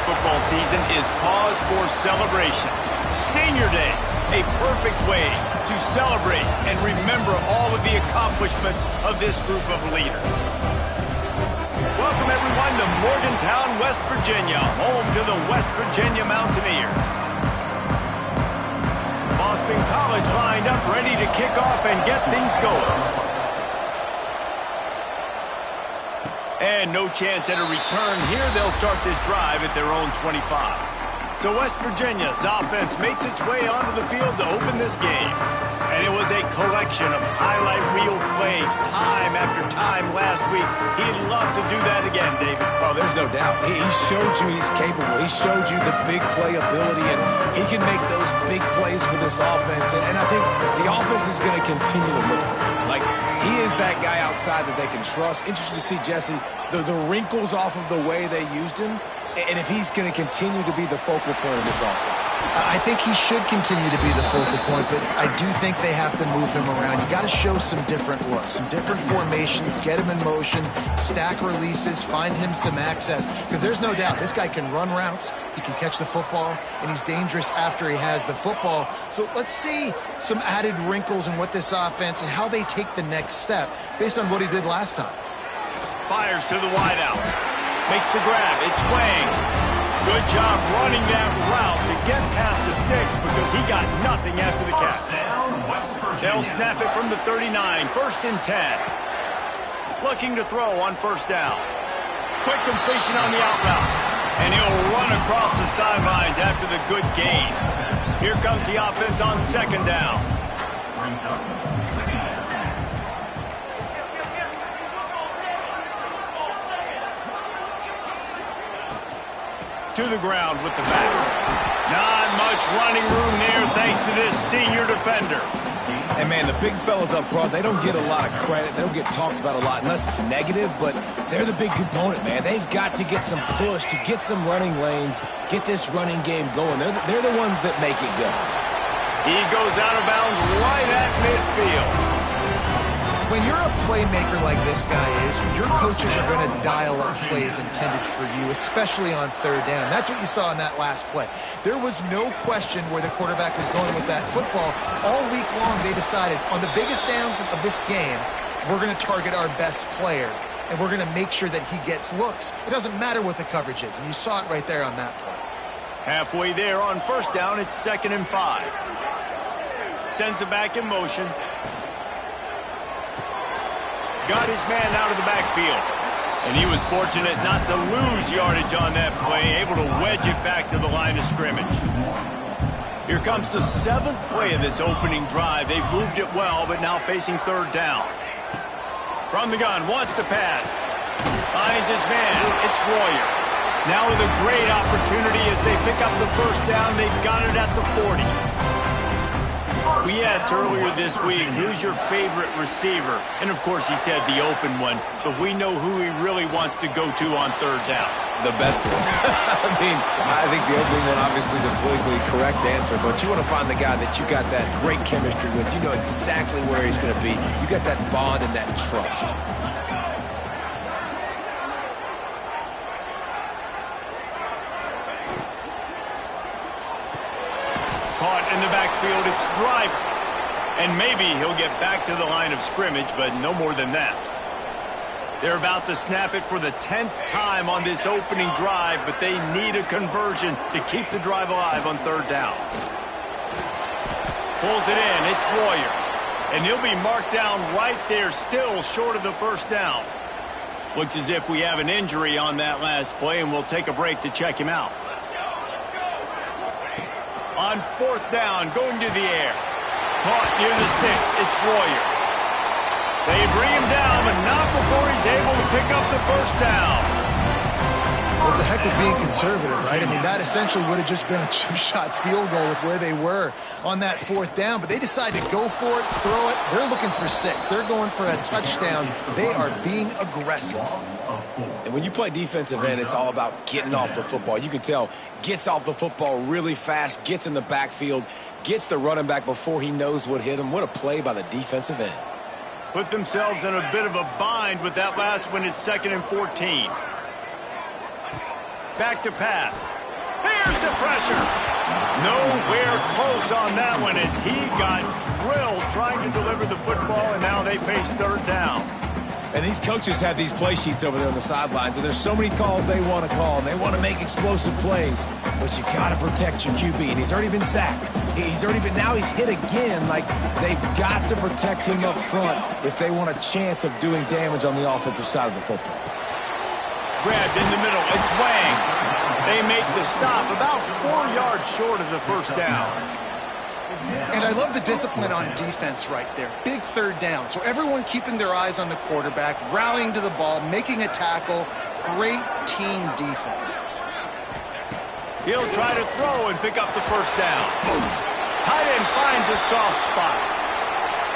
football season is cause for celebration. Senior Day, a perfect way to celebrate and remember all of the accomplishments of this group of leaders. Welcome, everyone, to Morgantown, West Virginia, home to the West Virginia Mountaineers. Boston College lined up, ready to kick off and get things going. And no chance at a return here. They'll start this drive at their own 25. So West Virginia's offense makes its way onto the field to open this game. And it was a collection of highlight reel plays time after time last week. He'd love to do that again, David. Oh, there's no doubt. He showed you he's capable. He showed you the big play ability, and he can make those big plays for this offense. And I think the offense is going to continue to look for him. Like, he is that guy outside that they can trust. Interesting to see, Jesse, the wrinkles off of the way they used him, and if he's going to continue to be the focal point of this offense. I think he should continue to be the focal point, but I do think they have to move him around. You got to show some different looks, some different formations, get him in motion, stack releases, find him some access, because there's no doubt this guy can run routes, he can catch the football, and he's dangerous after he has the football. So let's see some added wrinkles in what this offense and how they take the next step based on what he did last time. Fires to the wideout. Makes the grab. It's Wang. Good job running that route to get past the sticks because he got nothing after the catch. They'll snap it from the 39. 1st and 10. Looking to throw on 1st down. Quick completion on the out route. And he'll run across the sidelines after the good gain. Here comes the offense on 2nd down. To the ground with the back. Not much running room there thanks to this senior defender. And, man, the big fellas up front, they don't get a lot of credit. They don't get talked about a lot unless it's negative, but they're the big component, man. They've got to get some push, to get some running lanes, get this running game going. They're the ones that make it go. He goes out of bounds right at midfield. When you're a playmaker like this guy is, your coaches are going to dial up plays intended for you, especially on 3rd down. That's what you saw in that last play. There was no question where the quarterback was going with that football. All week long, they decided on the biggest downs of this game, we're going to target our best player, and we're going to make sure that he gets looks. It doesn't matter what the coverage is, and you saw it right there on that play. Halfway there on 1st down, it's 2nd and 5. Sends it back in motion. Got his man out of the backfield. And he was fortunate not to lose yardage on that play, able to wedge it back to the line of scrimmage. Here comes the 7th play of this opening drive. They've moved it well, but now facing 3rd down. From the gun, wants to pass. Finds his man. It's Royer. Now with a great opportunity as they pick up the 1st down. They've got it at the 40. We asked earlier this week, who's your favorite receiver? And, of course, he said the open one, but we know who he really wants to go to on 3rd down. The best one. I mean, I think the opening one, obviously, the politically correct answer, but you want to find the guy that you got that great chemistry with. You know exactly where he's going to be. You got that bond and that trust. Caught in the backfield, it's Driver. And maybe he'll get back to the line of scrimmage, but no more than that. They're about to snap it for the 10th time on this opening drive, but they need a conversion to keep the drive alive on 3rd down. Pulls it in, it's Royer. And he'll be marked down right there, still short of the 1st down. Looks as if we have an injury on that last play, and we'll take a break to check him out. On 4th down, going to the air. Caught near the sticks. It's Royer. They bring him down, but not before he's able to pick up the 1st down. Well, it's a heck of being conservative, right? I mean, that essentially would have just been a 2-shot field goal with where they were on that 4th down, but they decided to go for it, throw it. They're looking for 6. They're going for a touchdown. They are being aggressive. And when you play defensive end, it's all about getting off the football. You can tell, gets off the football really fast, gets in the backfield, gets the running back before he knows what hit him. What a play by the defensive end. Put themselves in a bit of a bind with that last one. It's 2nd and 14. Back to pass. Here's the pressure. Nowhere close on that one as he got drilled trying to deliver the football, and now they face third down. And these coaches have these play sheets over there on the sidelines, and there's so many calls they want to call, and they want to make explosive plays. But you got to protect your QB, and he's already been sacked. Now he's hit again. Like, they've got to protect him up front if they want a chance of doing damage on the offensive side of the football. Grabbed in the middle. It's Wang. They make the stop about 4 yards short of the first down. And I love the discipline on defense right there. Big third down. So everyone keeping their eyes on the quarterback, rallying to the ball, making a tackle. Great team defense. He'll try to throw and pick up the first down. Tight end finds a soft spot.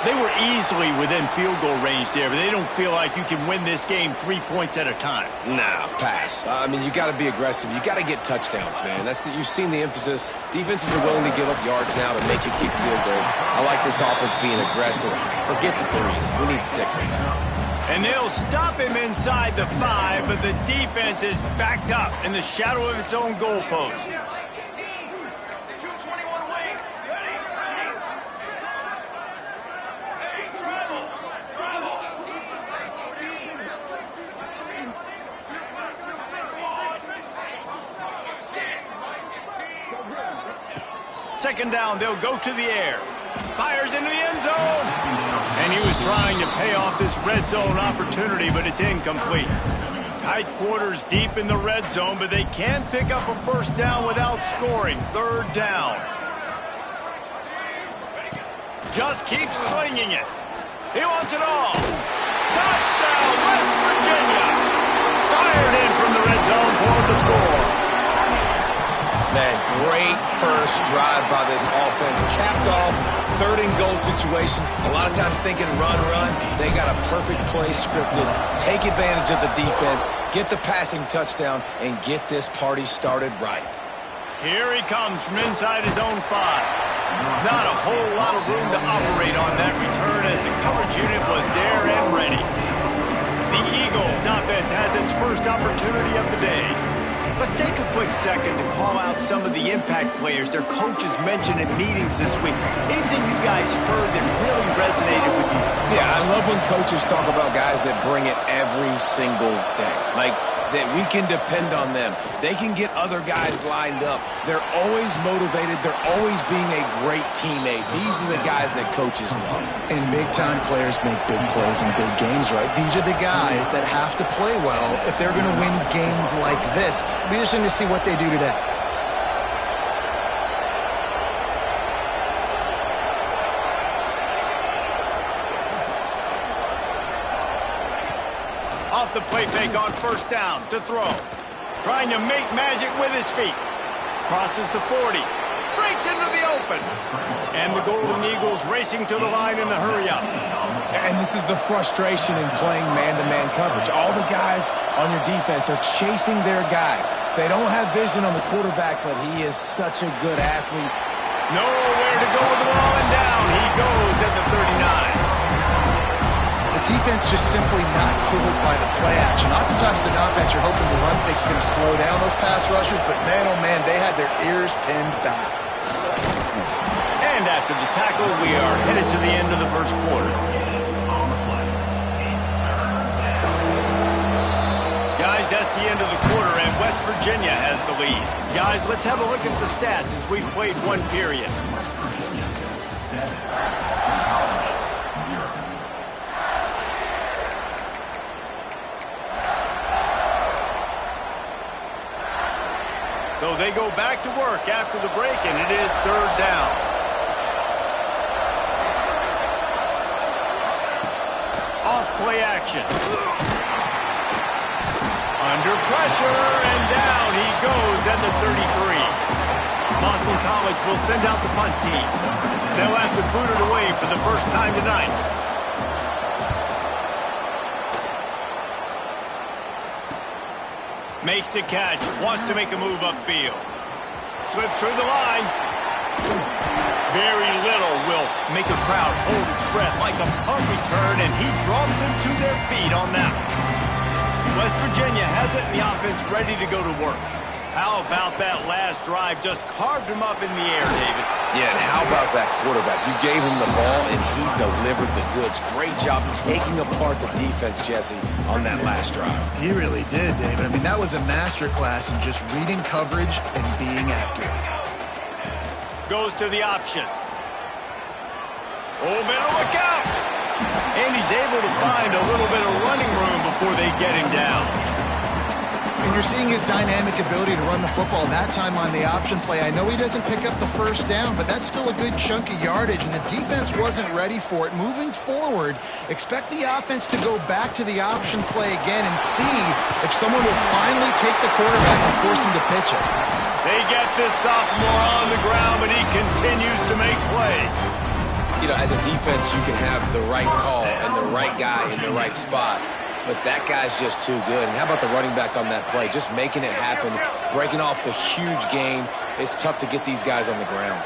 They were easily within field goal range there, but they don't feel like you can win this game 3 points at a time. Nah, pass. I mean, you got to be aggressive. You got to get touchdowns, man. You've seen the emphasis. Defenses are willing to give up yards now to make you kick field goals. I like this offense being aggressive. Forget the threes. We need sixes. And they'll stop him inside the 5, but the defense is backed up in the shadow of its own goalpost. Second down, they'll go to the air. Fires into the end zone. And he was trying to pay off this red zone opportunity, but it's incomplete. Tight quarters deep in the red zone, but they can pick up a first down without scoring. Third down. Just keep slinging it. He wants it all. Touchdown, West Virginia. Fired in from the red zone for the score. Man, great first drive by this offense. Capped off, third and goal situation. A lot of times thinking run. They got a perfect play scripted. Take advantage of the defense, get the passing touchdown, and get this party started right. Here he comes from inside his own 5. Not a whole lot of room to operate on that return as the coverage unit was there and ready. The Eagles offense has its first opportunity of the day. Let's take a quick second to call out some of the impact players their coaches mentioned in meetings this week. Anything you guys heard that really resonated with you? Yeah, I love when coaches talk about guys that bring it every single day. Like, that we can depend on them. They can get other guys lined up. They're always motivated. They're always being a great teammate. These are the guys that coaches love. And big-time players make big plays in big games, right? These are the guys that have to play well if they're going to win games like this. It'll be interesting to see what they do today. Off the play fake on first down to throw. Trying to make magic with his feet. Crosses the 40. Breaks into the open. And the Golden Eagles racing to the line in the hurry-up. And this is the frustration in playing man-to-man coverage. All the guys on your defense are chasing their guys. They don't have vision on the quarterback, but he is such a good athlete. Nowhere to go with the ball, and down he goes at the 39. The defense just simply not fooled by the play action. Oftentimes in offense, you're hoping the run fake's going to slow down those pass rushers, but man, oh man, they had their ears pinned back. And after the tackle, we are headed to the end of the first quarter. Guys, that's the end of the quarter, and West Virginia has the lead. Guys, let's have a look at the stats as we've played one period. So they go back to work after the break, and it is third down. Off play action. Under pressure, and down he goes at the 33. Boston College will send out the punt team. They'll have to boot it away for the first time tonight. Makes the catch, wants to make a move upfield. Slips through the line. Very little will make a crowd hold its breath like a punt return, and he brought them to their feet on that one. West Virginia has it, and the offense ready to go to work. How about that last drive? Just carved him up in the air, David. Yeah, and how about that quarterback? You gave him the ball, and he delivered the goods. Great job taking apart the defense, Jesse, on that last drive. He really did, David. I mean, that was a masterclass in just reading coverage and being accurate. Goes to the option. Oh, better look out! And he's able to find a little bit of running room before they get him down. And you're seeing his dynamic ability to run the football. That time on the option play, I know he doesn't pick up the first down, but that's still a good chunk of yardage, and the defense wasn't ready for it. Moving forward, expect the offense to go back to the option play again and see if someone will finally take the quarterback and force him to pitch it. They get this sophomore on the ground, but he continues to make plays. You know, as a defense, you can have the right call and the right guy in the right spot, but that guy's just too good. And how about the running back on that play? Just making it happen, breaking off the huge gain. It's tough to get these guys on the ground.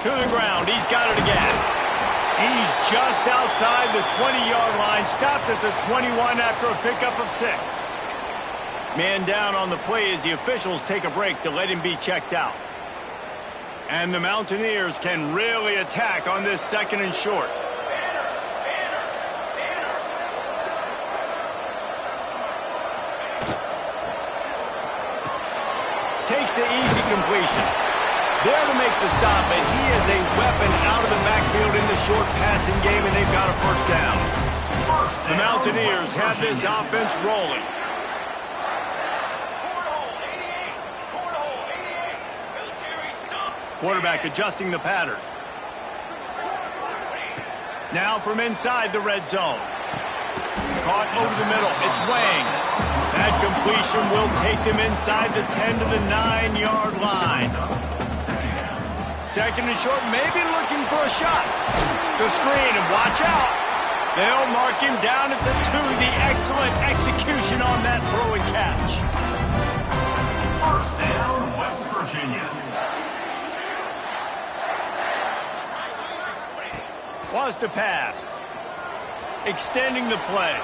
To the ground. He's got it again. He's just outside the 20-yard line, stopped at the 21 after a pickup of 6. Man down on the play as the officials take a break to let him be checked out. And the Mountaineers can really attack on this 2nd and short. Takes the easy completion. There to make the stop, and he is a weapon out of the backfield in the short passing game, and they've got a first down. The Mountaineers have this offense rolling. Quarterback adjusting the pattern. Now from inside the red zone. Caught over the middle. It's Wang. That completion will take them inside the 10 to the 9-yard line. 2nd and short, maybe looking for a shot. The screen, and watch out. They'll mark him down at the 2. The excellent execution on that throw and catch. First down, West Virginia. Wants to pass. Extending the play.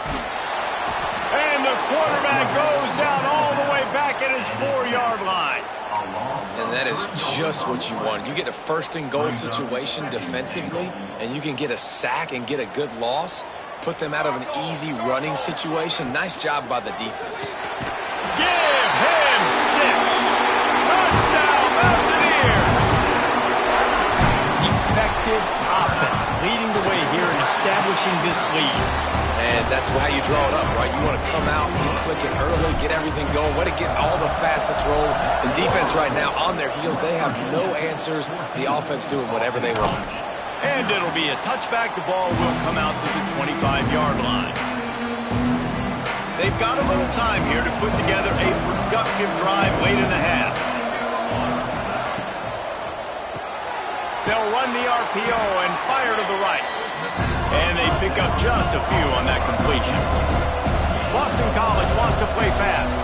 And the quarterback goes down all the way back at his 4-yard line. And that is just what you want. You get a 1st and goal situation defensively, and you can get a sack and get a good loss, put them out of an easy running situation. Nice job by the defense. Give him 6. Touchdown, Mountaineers. Effective offense, leading the way here and establishing this lead. And that's how you draw it up, right? You want to come out and click it early, get everything going, want to get all the facets rolling. And defense right now on their heels, they have no answers. The offense doing whatever they want. And it'll be a touchback. The ball will come out to the 25-yard line. They've got a little time here to put together a productive drive late in the half. They'll run the RPO and fire to the right. And they pick up just a few on that completion. Boston College wants to play fast.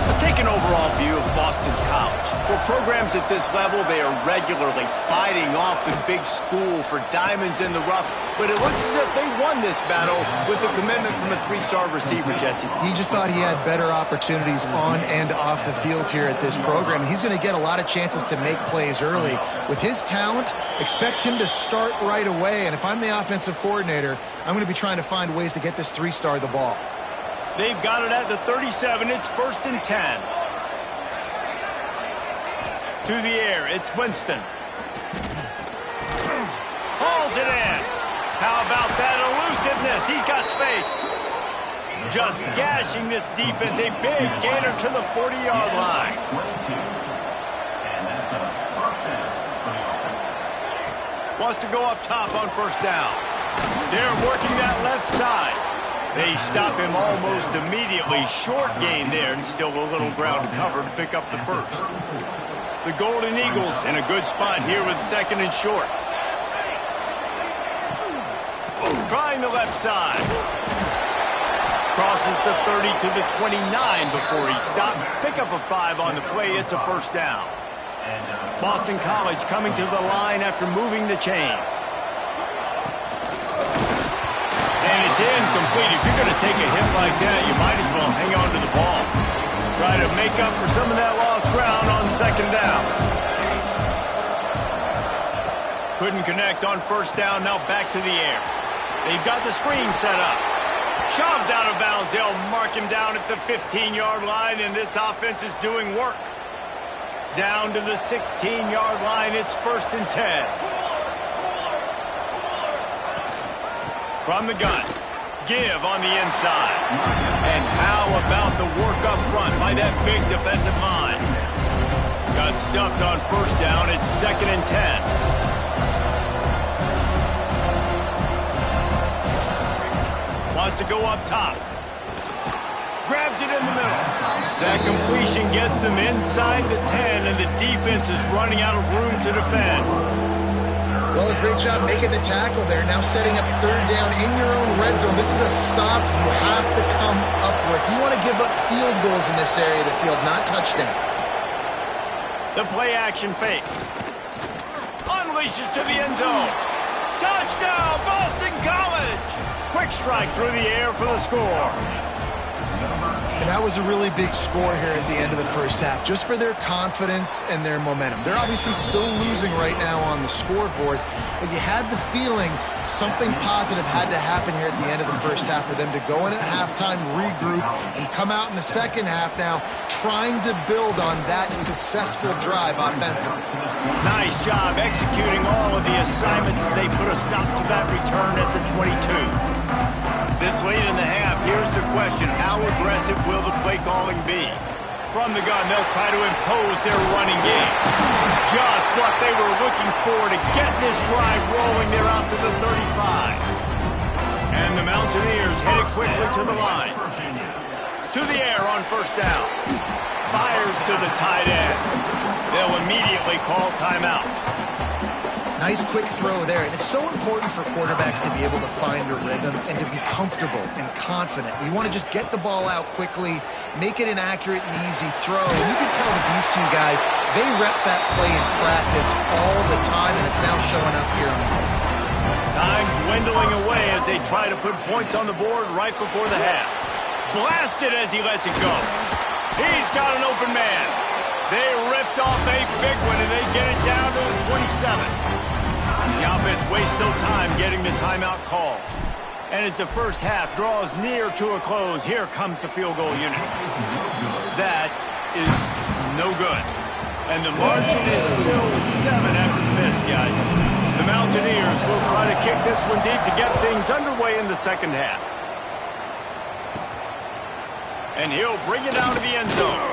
Let's take an overall view of Boston College. For programs at this level, they are regularly fighting off the big school for diamonds in the rough, but it looks as if they won this battle with a commitment from a 3-star receiver, Jesse. He just thought he had better opportunities on and off the field here at this program. He's going to get a lot of chances to make plays early. With his talent, expect him to start right away, and if I'm the offensive coordinator, I'm going to be trying to find ways to get this 3-star the ball. They've got it at the 37. It's 1st and 10. To the air, it's Winston. Hauls it in. How about that elusiveness? He's got space. Just gashing this defense. A big gainer to the 40-yard line. Wants to go up top on 1st down. They're working that left side. They stop him almost immediately. Short gain there, and still a little ground to cover to pick up the 1st. The Golden Eagles in a good spot here with 2nd and short. Trying the left side. Crosses the 30 to the 29 before he stopped. Pick up a 5 on the play. It's a 1st down. Boston College coming to the line after moving the chains. And it's incomplete. If you're going to take a hit like that, you might as well hang on to the ball. try to make up for some of that lost ground on second down. Couldn't connect on first down, now back to the air. They've got the screen set up. Shoved out of bounds. They'll mark him down at the 15-yard line, and this offense is doing work. Down to the 16-yard line, it's 1st and 10. From the gun, give on the inside. And how about the work up front by that big defensive line? Got stuffed on first down, it's 2nd and 10. Wants to go up top. Grabs it in the middle. That completion gets them inside the 10, and the defense is running out of room to defend. Well, a great job making the tackle there. Now setting up 3rd down in your own red zone. This is a stop you have to come up with. You want to give up field goals in this area of the field, not touchdowns. The play action fake. Unleashes to the end zone. Touchdown, Boston College! Quick strike through the air for the score. And that was a really big score here at the end of the first half, just for their confidence and their momentum. They're obviously still losing right now on the scoreboard, but you had the feeling something positive had to happen here at the end of the first half for them to go in at halftime, regroup, and come out in the second half now trying to build on that successful drive offensively. Nice job executing all of the assignments as they put a stop to that return at the 22. This late in the half, here's the question. How aggressive will the play calling be? From the gun, they'll try to impose their running game. Just what they were looking for to get this drive rolling. They're out to the 35. And the Mountaineers headed quickly to the line. To the air on first down. Fires to the tight end. They'll immediately call timeout. Nice quick throw there. And it's so important for quarterbacks to be able to find a rhythm and to be comfortable and confident. You want to just get the ball out quickly, make it an accurate and easy throw. And you can tell that these two guys, they rep that play in practice all the time, and it's now showing up here on the field. Time dwindling away as they try to put points on the board right before the half. Blasted as he lets it go. He's got an open man. They ripped off a big one, and they get it down to the 27. The offense wastes no time getting the timeout call. And as the first half draws near to a close, here comes the field goal unit. That is no good. And the margin is still 7 after the miss, guys. The Mountaineers will try to kick this one deep to get things underway in the second half. And he'll bring it down to the end zone.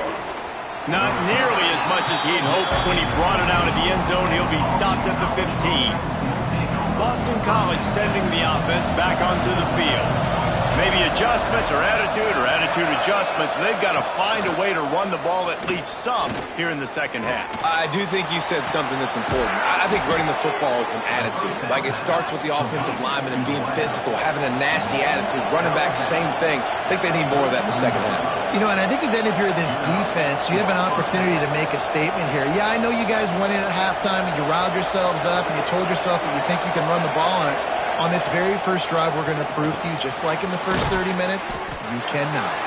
Not nearly as much as he'd hoped when he brought it out of the end zone. He'll be stopped at the 15. Boston College sending the offense back onto the field. Maybe adjustments or attitude adjustments, but they've got to find a way to run the ball at least some here in the second half. I do think you said something that's important. I think running the football is an attitude. Like, it starts with the offensive lineman and being physical, having a nasty attitude. Running back, same thing. I think they need more of that in the second half. You know, and I think then if you're this defense, you have an opportunity to make a statement here. Yeah, I know you guys went in at halftime and you riled yourselves up and you told yourself that you think you can run the ball on us. On this very first drive, we're going to prove to you, just like in the first 30 minutes, you cannot.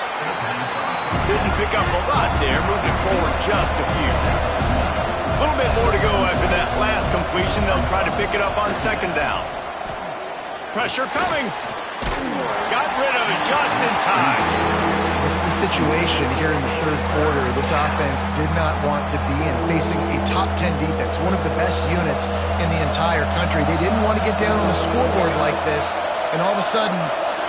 Didn't pick up a lot there, moving it forward just a few. A little bit more to go after that last completion. They'll try to pick it up on second down. Pressure coming. Got rid of it just in time. This is a situation here in the third quarter this offense did not want to be in, facing a top 10 defense, one of the best units in the entire country. They didn't want to get down on the scoreboard like this and all of a sudden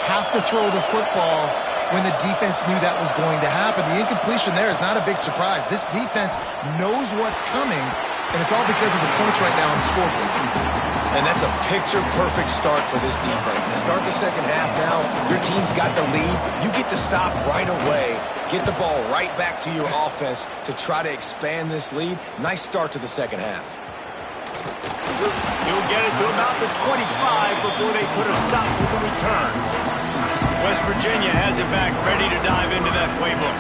have to throw the football when the defense knew that was going to happen. The incompletion there is not a big surprise. This defense knows what's coming, and it's all because of the points right now on the scoreboard. And that's a picture-perfect start for this defense. To start the second half now, your team's got the lead. You get to stop right away, get the ball right back to your offense to try to expand this lead. Nice start to the second half. You'll get it to about the 25 before they put a stop to the return. West Virginia has it back, ready to dive into that playbook.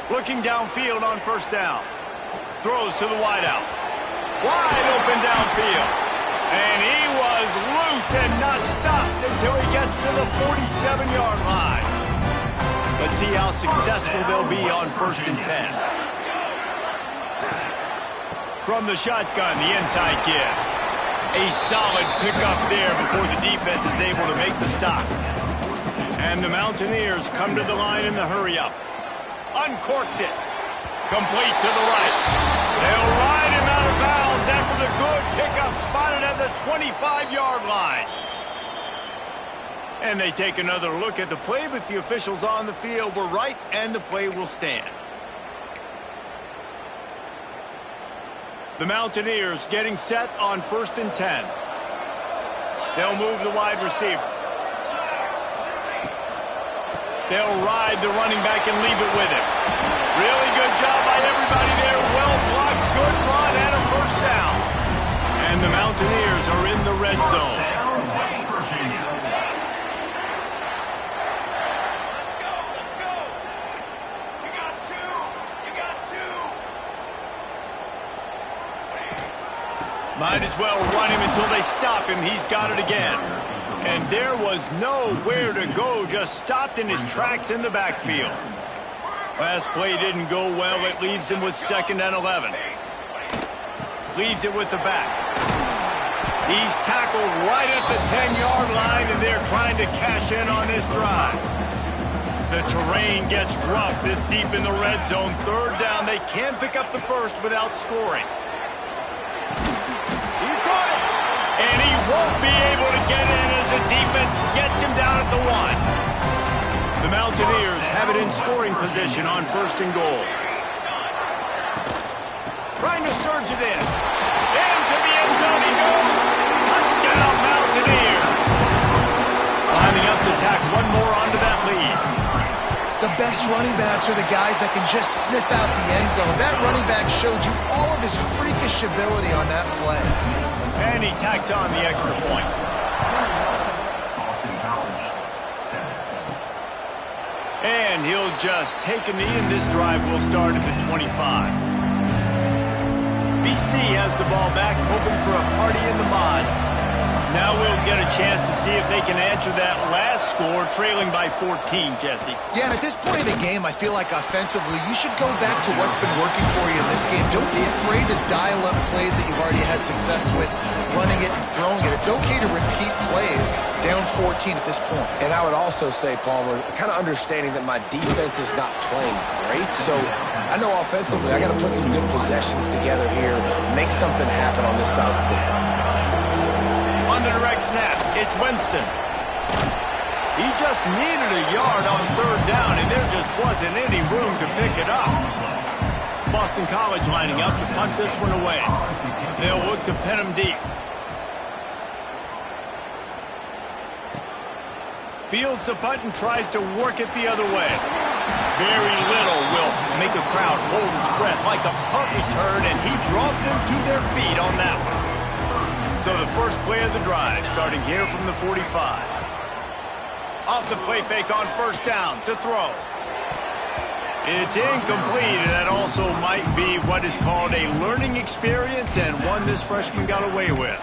Looking downfield on first down. Throws to the wideout. Wide open downfield. And he was loose and not stopped until he gets to the 47-yard line. Let's see how successful they'll be on 1st and 10. From the shotgun, the inside give. A solid pickup there before the defense is able to make the stop. And the Mountaineers come to the line in the hurry-up. Uncorks it. Complete to the right. They'll ride him out of bounds after the good pickup spotted at the 25-yard line. And they take another look at the play, but the officials on the field were right, and the play will stand. The Mountaineers getting set on 1st and 10. They'll move the wide receiver. They'll ride the running back and leave it with him. Really good job by everybody there. Well blocked, good run, and a 1st down. And the Mountaineers are in the red zone. West Virginia. Might as well run him until they stop him. He's got it again. And there was nowhere to go, just stopped in his tracks in the backfield. Last play didn't go well. It leaves him with 2nd and 11. Leaves it with the back. He's tackled right at the 10-yard line, and they're trying to cash in on this drive. The terrain gets rough this deep in the red zone. 3rd down. They can't pick up the 1st without scoring. And he won't be able to get in as the defense gets him down at the 1. The Mountaineers have it in scoring position on 1st and goal. Trying to surge it in. Into the end zone he goes. Touchdown, Mountaineers. Lining up to tack one more onto that lead. The best running backs are the guys that can just sniff out the end zone. That running back showed you all of his freakish ability on that play. And he tacks on the extra point. And he'll just take a knee, and this drive will start at the 25. BC has the ball back, hoping for a party in the mods. Now we'll get a chance to see if they can answer that last score, trailing by 14, Jesse. Yeah, and at this point in the game, I feel like offensively, you should go back to what's been working for you in this game. Don't be afraid to dial up plays that you've already had success with, running it and throwing it. It's okay to repeat plays down 14 at this point. And I would also say, Palmer, kind of understanding that my defense is not playing great, so I know offensively I got to put some good possessions together here, make something happen on this side of the football. On the direct snap, it's Winston. He just needed a yard on 3rd down, and there just wasn't any room to pick it up. Boston College lining up to punt this one away. They'll look to pin him deep. Fields the punt and tries to work it the other way. Very little will make a crowd hold its breath like a punt return, and he brought them to their feet on that one. So the first play of the drive, starting here from the 45. Off the play fake on 1st down to throw. It's incomplete, and that also might be what is called a learning experience, and one this freshman got away with.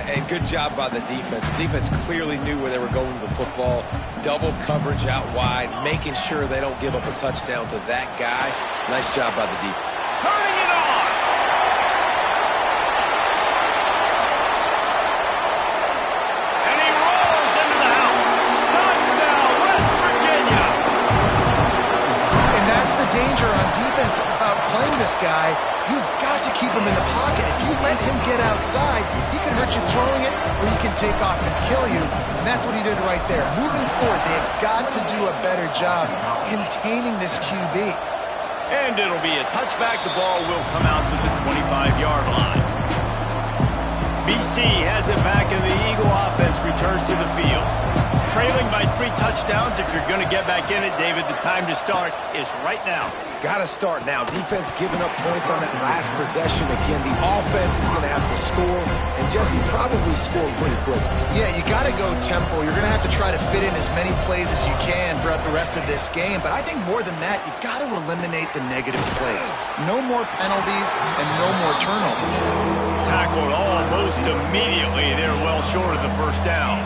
And good job by the defense. The defense clearly knew where they were going with the football. Double coverage out wide, making sure they don't give up a touchdown to that guy. Nice job by the defense. Turning it on! And he rolls into the house. Touchdown, West Virginia! And that's the danger on defense about playing this guy. You've got to keep him in the pocket. If you let him get outside, he can hurt you throwing it, or he can take off and kill you. And that's what he did right there. Moving forward, they've got to do a better job containing this QB. And it'll be a touchback. The ball will come out to the 25-yard line. BC has it back, and the Eagle offense returns to the field. Trailing by 3 touchdowns. If you're going to get back in it, David, the time to start is right now. Got to start now. Defense giving up points on that last possession. Again, the offense is going to have to score, and Jesse probably scored pretty quick. Yeah, you got to go tempo. You're going to have to try to fit in as many plays as you can throughout the rest of this game. But I think more than that, you got to eliminate the negative plays. No more penalties and no more turnovers. Tackled almost immediately. They're well short of the 1st down.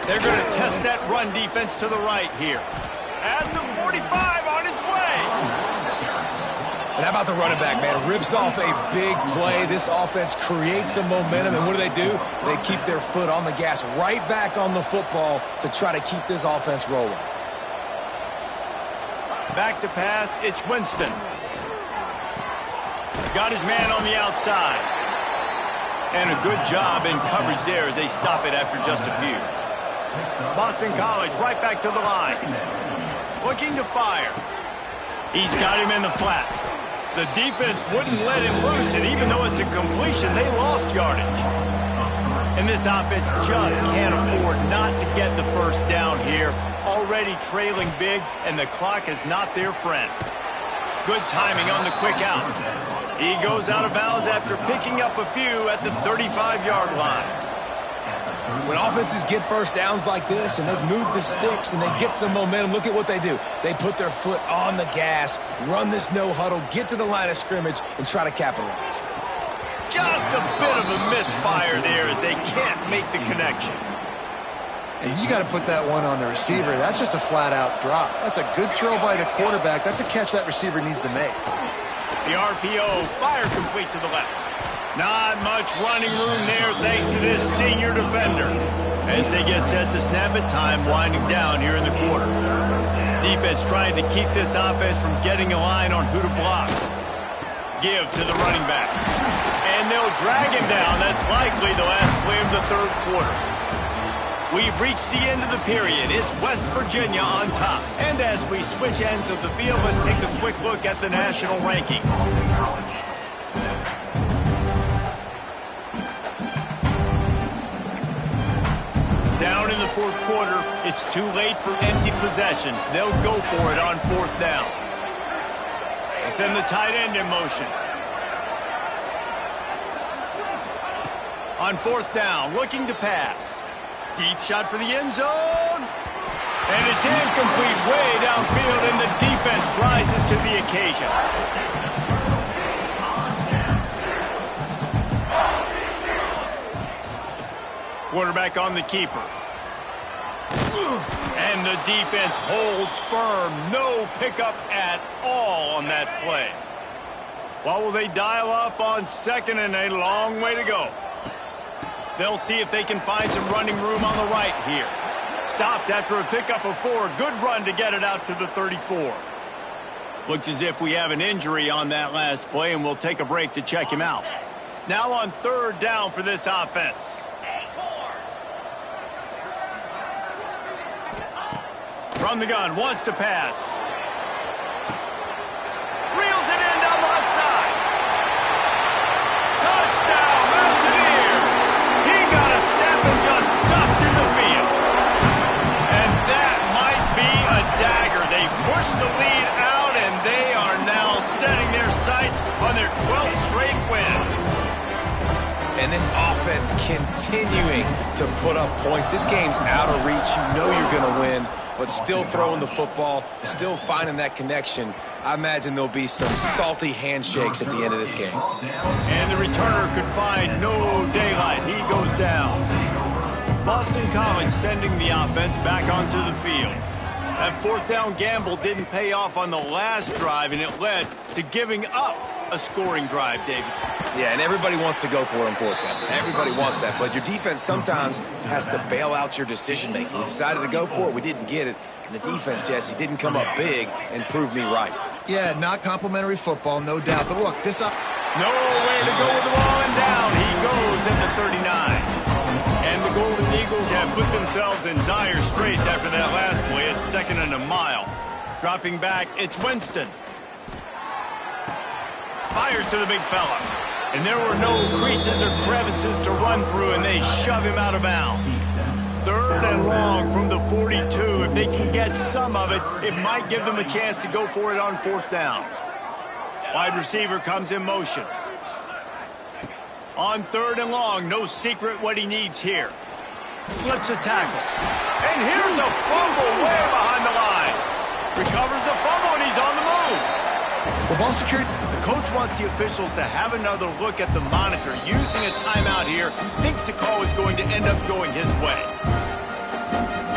They're going to test that run defense to the right here. At the 45 on his way. And how about the running back, man? Rips off a big play. This offense creates some momentum, and what do? They keep their foot on the gas, right back on the football to try to keep this offense rolling. Back to pass, it's Winston. Got his man on the outside. And a good job in coverage there as they stop it after just a few. Boston College right back to the line. Looking to fire. He's got him in the flat. The defense wouldn't let him loose, and even though it's a completion, they lost yardage. And this offense just can't afford not to get the first down here. Already trailing big, and the clock is not their friend. Good timing on the quick out. He goes out of bounds after picking up a few at the 35-yard line. When offenses get first downs like this and they move the sticks and they get some momentum, look at what they do. They put their foot on the gas, run this no huddle, get to the line of scrimmage, and try to capitalize. Just a bit of a misfire there as they can't make the connection. And you got to put that one on the receiver. That's just a flat-out drop. That's a good throw by the quarterback. That's a catch that receiver needs to make. The RPO, fire complete to the left. Not much running room there thanks to this senior defender. As they get set to snap it, time winding down here in the quarter. Defense trying to keep this offense from getting a line on who to block. Give to the running back. And they'll drag him down. That's likely the last play of the third quarter. We've reached the end of the period. It's West Virginia on top. And as we switch ends of the field, let's take a quick look at the national rankings. Down in the fourth quarter, it's too late for empty possessions. They'll go for it on fourth down. They send the tight end in motion. On fourth down, looking to pass. Deep shot for the end zone. And it's incomplete way downfield, and the defense rises to the occasion. Quarterback on the keeper. And the defense holds firm. No pickup at all on that play. What will they dial up on second, and a long way to go? They'll see if they can find some running room on the right here. Stopped after a pickup of 4. Good run to get it out to the 34. Looks as if we have an injury on that last play, and we'll take a break to check him out. Now on third down for this offense. From the gun, wants to pass. Reels it in down the left side. Touchdown, Mountaineers! He got a step and just dusted the field. And that might be a dagger. They pushed the lead out, and they are now setting their sights on their 12th straight win. And this offense continuing to put up points. This game's out of reach. You know you're going to win, but still throwing the football, still finding that connection. I imagine there'll be some salty handshakes at the end of this game. And the returner could find no daylight. He goes down. Boston College sending the offense back onto the field. That fourth down gamble didn't pay off on the last drive, and it led to giving up a scoring drive, David. Yeah, and everybody wants to go for it on fourth down. Everybody wants that, but your defense sometimes has to bail out your decision-making. We decided to go for it. We didn't get it. And the defense, Jesse, didn't come up big and prove me right. Yeah, not complimentary football, no doubt. But look, this up. Nowhere to go with the ball, and down he goes at the 39. And the Golden Eagles have put themselves in dire straits after that last play. It's second and a mile. Dropping back, it's Winston. Fires to the big fella. And there were no creases or crevices to run through, and they shove him out of bounds. Third and long from the 42. If they can get some of it, it might give them a chance to go for it on fourth down. Wide receiver comes in motion. On third and long, no secret what he needs here. Slips a tackle. And here's a fumble way behind the line. Recovers the fumble, and he's on the move. Well, ball security. The coach wants the officials to have another look at the monitor. Using a timeout here, thinks the call is going to end up going his way.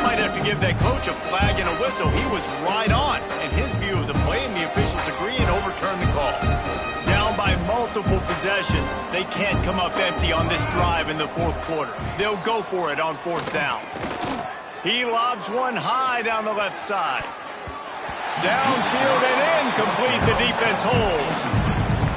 Might have to give that coach a flag and a whistle. He was right on in his view of the play, and the officials agree and overturn the call. Down by multiple possessions, they can't come up empty on this drive in the fourth quarter. They'll go for it on fourth down. He lobs one high down the left side. Downfield and incomplete. The defense holds.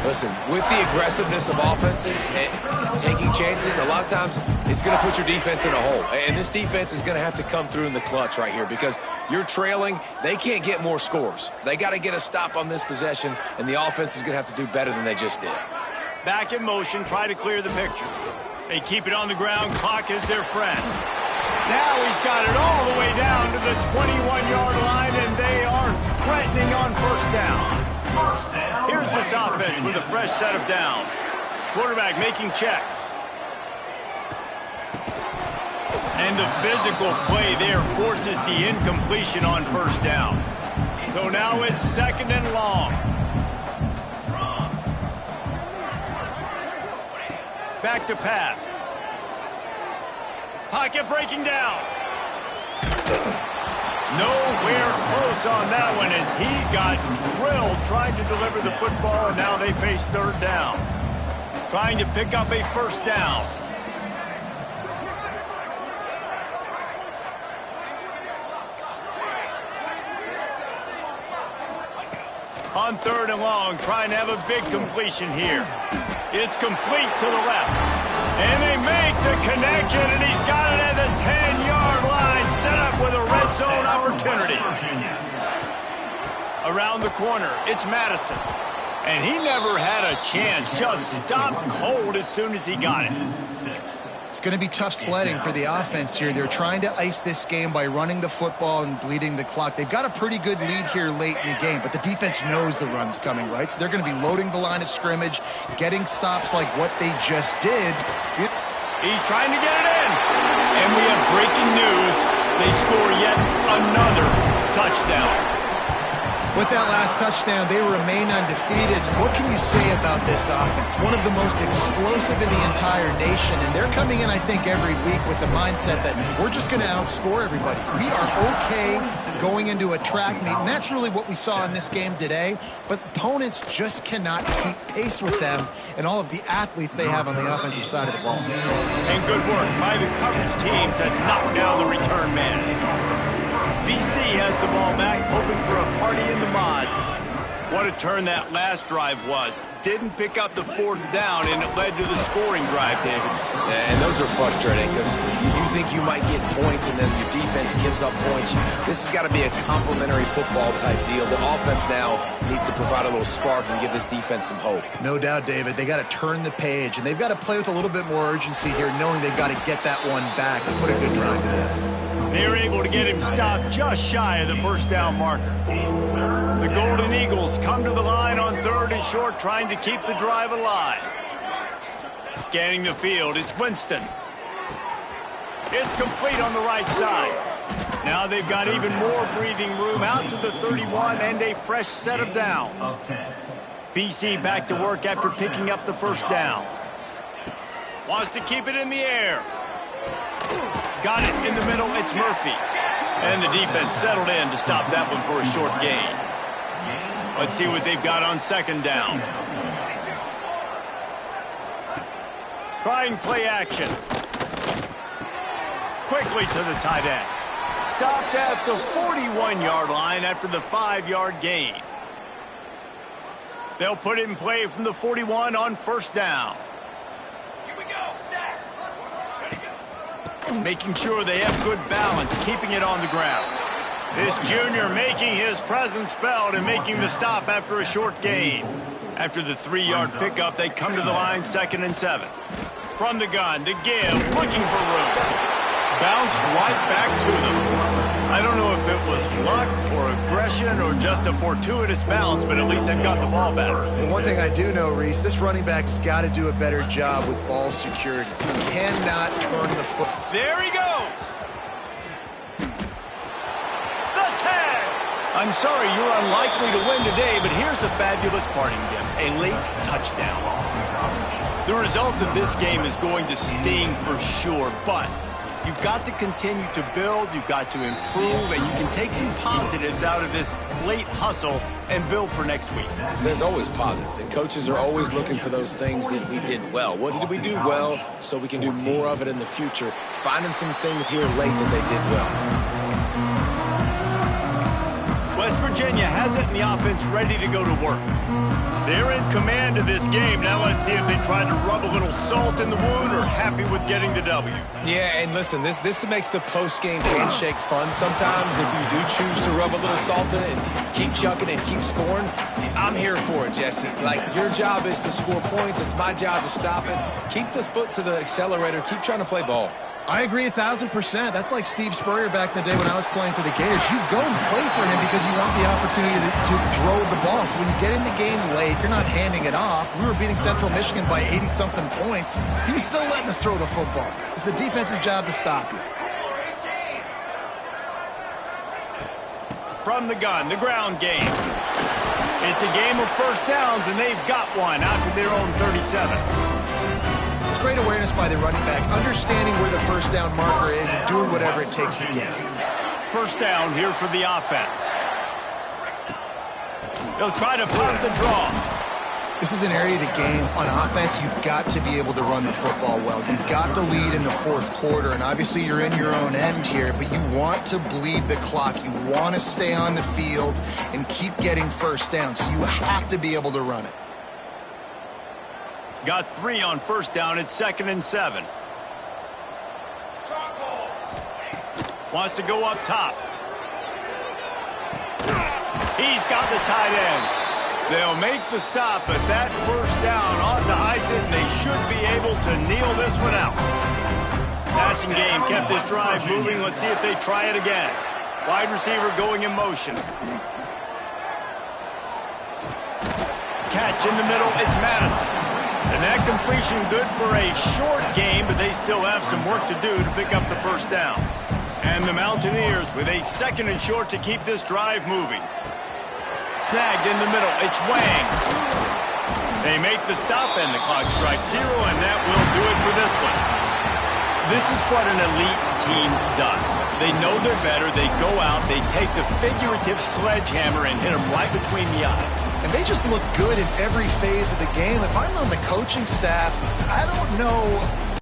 Listen, with the aggressiveness of offenses and taking chances, a lot of times it's going to put your defense in a hole. And this defense is going to have to come through in the clutch right here because you're trailing. They can't get more scores. They got to get a stop on this possession, and the offense is going to have to do better than they just did. Back in motion, try to clear the picture. They keep it on the ground. Clock is their friend. Now he's got it all the way down to the 21-yard line, and they are threatening on first down. Here's this offense with a fresh set of downs. Quarterback making checks. And the physical play there forces the incompletion on first down. So now it's second and long. Back to pass. Pocket breaking down. Nowhere close on that one as he got drilled trying to deliver the football, and now they face third down. Trying to pick up a first down. On third and long, trying to have a big completion here. It's complete to the left. And they make the connection, and he's got it at the 10-yard line, set up with a red zone opportunity. Around the corner, it's Madison. And he never had a chance, just stopped cold as soon as he got it. It's going to be tough sledding for the offense here. They're trying to ice this game by running the football and bleeding the clock. They've got a pretty good lead here late in the game, but the defense knows the run's coming, right? So they're going to be loading the line of scrimmage, getting stops like what they just did. He's trying to get it in. And we have breaking news. They score yet another touchdown. With that last touchdown, they remain undefeated. What can you say about this offense? One of the most explosive in the entire nation, and they're coming in, I think, every week with the mindset that we're just going to outscore everybody. We are okay going into a track meet, and that's really what we saw in this game today, but opponents just cannot keep pace with them and all of the athletes they have on the offensive side of the ball. And good work by the coverage team to knock down the return man. BC has the ball back, hoping for a party in the mods. What a turn that last drive was. Didn't pick up the fourth down, and it led to the scoring drive, David. Yeah, and those are frustrating because you think you might get points, and then your defense gives up points. This has got to be a complementary football type deal. The offense now needs to provide a little spark and give this defense some hope. No doubt, David. They got to turn the page, and they've got to play with a little bit more urgency here, knowing they've got to get that one back and put a good drive together. They were able to get him stopped just shy of the first down marker. The Golden Eagles come to the line on third and short, trying to keep the drive alive. Scanning the field, it's Winston. It's complete on the right side. Now they've got even more breathing room out to the 31 and a fresh set of downs. BC back to work after picking up the first down. Wants to keep it in the air. Got it in the middle, it's Murphy. And the defense settled in to stop that one for a short gain. Let's see what they've got on second down. Trying play action. Quickly to the tight end. Stopped at the 41-yard line after the 5-yard gain. They'll put it in play from the 41 on first down. Making sure they have good balance, keeping it on the ground. This junior making his presence felt and making the stop after a short gain. After the 3-yard pickup, they come to the line, 2nd and 7. From the gun, to give, looking for room. Bounced right back to them. I don't know if it was luck or aggression or just a fortuitous bounce, but at least they've got the ball back. Well, one thing I do know, Reese, this running back's got to do a better job with ball security. He cannot turn the foot. There he goes. The tag. I'm sorry you're unlikely to win today, but here's a fabulous parting gift, a late touchdown. The result of this game is going to sting for sure, but You've got to continue to build, you've got to improve, and you can take some positives out of this late hustle and build for next week. There's always positives, and coaches are always looking for those things that we did well. What did we do well so we can do more of it in the future? Finding some things here late that they did well. West Virginia has it in the offense ready to go to work. They're in command of this game. Now let's see if they try to rub a little salt in the wound or happy with getting the W. Yeah, and listen, this makes the post-game handshake fun. Sometimes if you do choose to rub a little salt in it and keep chucking and keep scoring, I'm here for it, Jesse. Like, your job is to score points. It's my job to stop it. Keep the foot to the accelerator. Keep trying to play ball. I agree 1,000%. That's like Steve Spurrier back in the day when I was playing for the Gators. You go and play for him because you want the opportunity to throw the ball. So when you get in the game late, you're not handing it off. We were beating Central Michigan by 80-something points. He was still letting us throw the football. It's the defense's job to stop you. From the gun, the ground game. It's a game of first downs, and they've got one out to their own 37. It's great awareness by the running back, understanding where the first down marker is and doing whatever it takes to get it. First down here for the offense. They'll try to pop the draw. This is an area of the game. On offense, you've got to be able to run the football well. You've got the lead in the fourth quarter, and obviously you're in your own end here, but you want to bleed the clock. You want to stay on the field and keep getting first down, so you have to be able to run it. Got 3 on first down. It's 2nd and 7. Wants to go up top. He's got the tight end. They'll make the stop, but that first down ought to ice it, and they should be able to kneel this one out. Passing game kept this drive moving. Let's see if they try it again. Wide receiver going in motion. Catch in the middle. It's Madison. And that completion good for a short game, but they still have some work to do to pick up the first down. And the Mountaineers with a 2nd and short to keep this drive moving. Snagged in the middle. It's Wang. They make the stop, and the clock strikes 0, and that will do it for this one. This is what an elite team does. They know they're better. They go out. They take the figurative sledgehammer and hit them right between the eyes. And they just look good in every phase of the game. If I'm on the coaching staff, I don't know